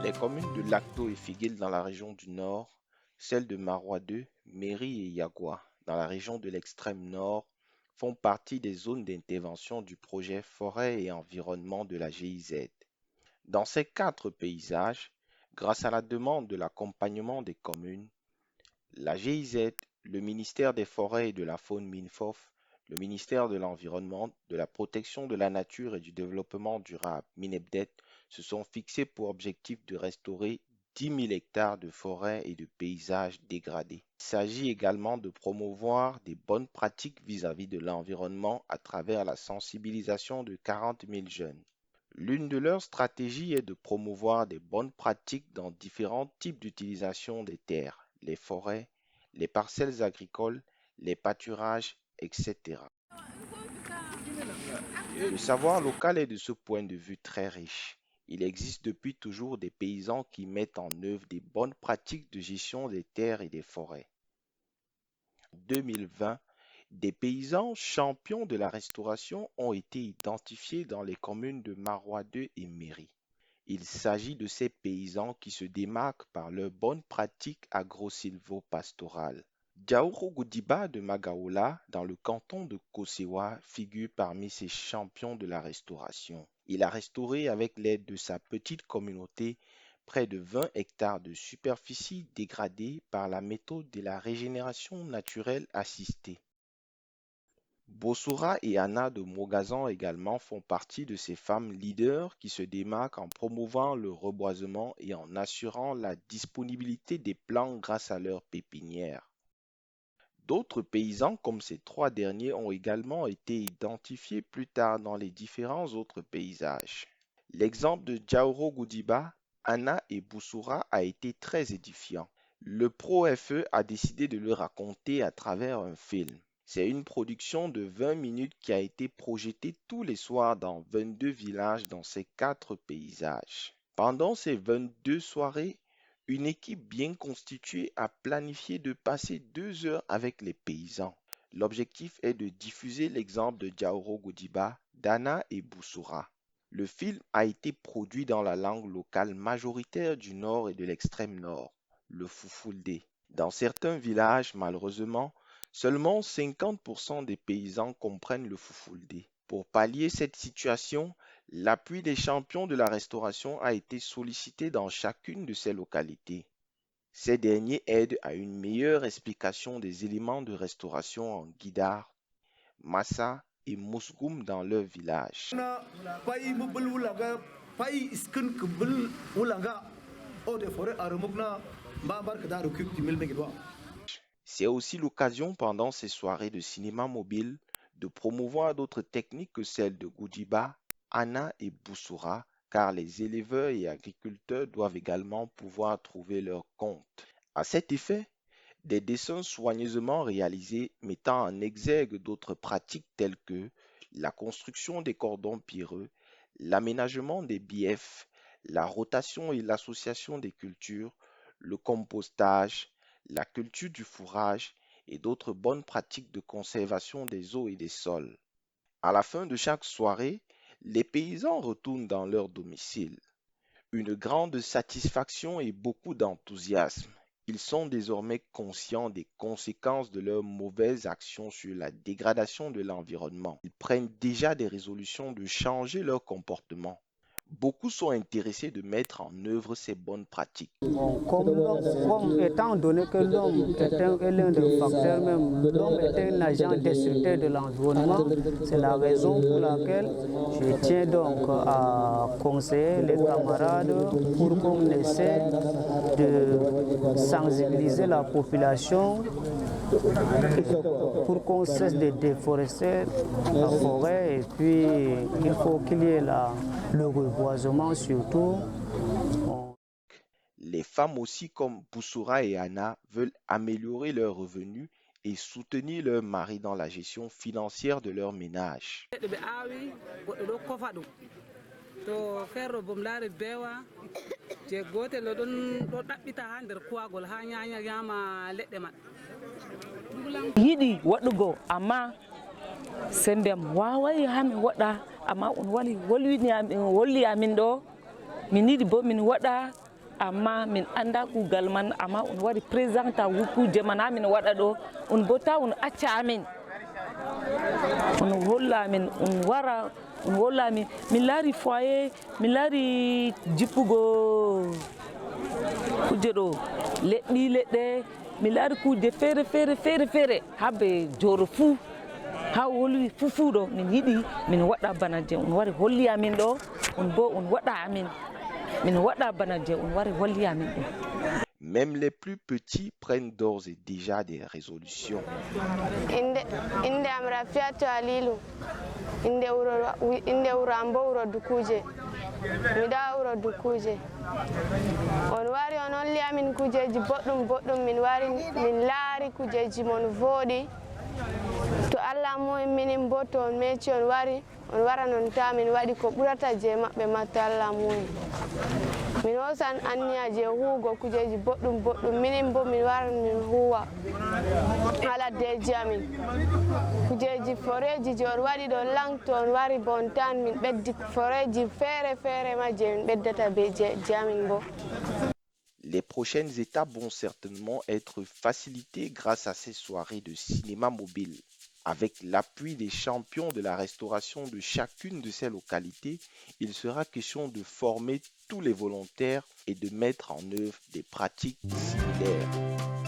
Les communes de Lacto et Figuil dans la région du Nord, celles de Marois 2, Méry et Yagua dans la région de l'extrême nord font partie des zones d'intervention du projet Forêt et Environnement de la GIZ. Dans ces quatre paysages, grâce à la demande de l'accompagnement des communes, la GIZ, le ministère des Forêts et de la Faune MINFOF, le ministère de l'Environnement, de la Protection de la Nature et du Développement durable MINEBDET se sont fixés pour objectif de restaurer 10 000 hectares de forêts et de paysages dégradés. Il s'agit également de promouvoir des bonnes pratiques vis-à-vis de l'environnement à travers la sensibilisation de 40 000 jeunes. L'une de leurs stratégies est de promouvoir des bonnes pratiques dans différents types d'utilisation des terres, les forêts, les parcelles agricoles, les pâturages, etc. Le savoir local est de ce point de vue très riche. Il existe depuis toujours des paysans qui mettent en œuvre des bonnes pratiques de gestion des terres et des forêts. En 2020, des paysans champions de la restauration ont été identifiés dans les communes de Marois 2 et Méry. Il s'agit de ces paysans qui se démarquent par leurs bonnes pratiques agro-silvo-pastorales. Diaouro Goudiba de Magaoula, dans le canton de Kosewa, figure parmi ces champions de la restauration. Il a restauré avec l'aide de sa petite communauté près de 20 hectares de superficie dégradée par la méthode de la régénération naturelle assistée. Bossoura et Anna de Mogazan également font partie de ces femmes leaders qui se démarquent en promouvant le reboisement et en assurant la disponibilité des plants grâce à leurs pépinières. D'autres paysans comme ces trois derniers ont également été identifiés plus tard dans les différents autres paysages. L'exemple de Diaouro Goudiba, Anna et Bossoura a été très édifiant. Le Pro-FE a décidé de le raconter à travers un film. C'est une production de 20 minutes qui a été projetée tous les soirs dans 22 villages dans ces quatre paysages. Pendant ces 22 soirées, une équipe bien constituée a planifié de passer 2 heures avec les paysans. L'objectif est de diffuser l'exemple de Diaouro Goudiba, d'Anna et Bossoura. Le film a été produit dans la langue locale majoritaire du nord et de l'extrême nord, le Fulfulde. Dans certains villages, malheureusement, seulement 50% des paysans comprennent le Fulfulde. Pour pallier cette situation, l'appui des champions de la restauration a été sollicité dans chacune de ces localités. Ces derniers aident à une meilleure explication des éléments de restauration en Guidar, Massa et Mousgoum dans leur village. C'est aussi l'occasion pendant ces soirées de cinéma mobile de promouvoir d'autres techniques que celles de Goudiba, Anna et Bossoura, car les éleveurs et agriculteurs doivent également pouvoir trouver leur compte. À cet effet, des dessins soigneusement réalisés mettant en exergue d'autres pratiques telles que la construction des cordons pierreux, l'aménagement des biefs, la rotation et l'association des cultures, le compostage, la culture du fourrage et d'autres bonnes pratiques de conservation des eaux et des sols. À la fin de chaque soirée, les paysans retournent dans leur domicile. Une grande satisfaction et beaucoup d'enthousiasme. Ils sont désormais conscients des conséquences de leurs mauvaises actions sur la dégradation de l'environnement. Ils prennent déjà des résolutions de changer leur comportement. Beaucoup sont intéressés de mettre en œuvre ces bonnes pratiques. Comme étant donné que l'homme est l'un des facteurs même, l'homme est un agent destructeur de l'environnement, c'est la raison pour laquelle je tiens donc à conseiller les camarades pour qu'on essaie de sensibiliser la population pour qu'on cesse de déforester la forêt et puis il faut qu'il y ait le reboisement surtout. Les femmes aussi comme Bossoura et Anna veulent améliorer leurs revenus et soutenir leur mari dans la gestion financière de leur ménage. Yiɗi waɗugo amma se ndem wawai ha min waɗa amma on wali wolwi amin ɗo min yiɗi bo min waɗa amma min anda kugal man amma on wari présenta wukuje man amin waɗa ɗo on bota on acca amin on holla min on wara on holla min min laari foyer min laari jippugo kuje ɗo leɗɗe mi laari kuje feere habe joro fuu ha woli fuu ɗo min yiɗi min waɗa bana je on wari holli amin ɗo on bo on waɗa amin min waɗa bana je on wari holli amin ɗo. Même les plus petits prennent d'ores et déjà des résolutions. Inde am Rafiatu Alilu. Inde wuro am bo wuro Dukuje. Miɗa wuro Dukuje. On wari on holli amin kujeji boɗɗum min wari min laari kujeji mon voɗi. To Allah muyi minin bo to on mecci on wara non ta min waɗi ko ɓurata je maɓɓe ma to Allah muyi. Min hosan anniya je huugo kujeji boɗɗum minin bo min wara min huwa ala deji amin. Kujeji foreji je on waɗi ɗo lang to on wari bon tan min ɓeddi foreji feere ma je min ɓeddata be je amin bo. Les prochaines étapes vont certainement être facilitées grâce à ces soirées de cinéma mobile. Avec l'appui des champions de la restauration de chacune de ces localités, il sera question de former tous les volontaires et de mettre en œuvre des pratiques similaires.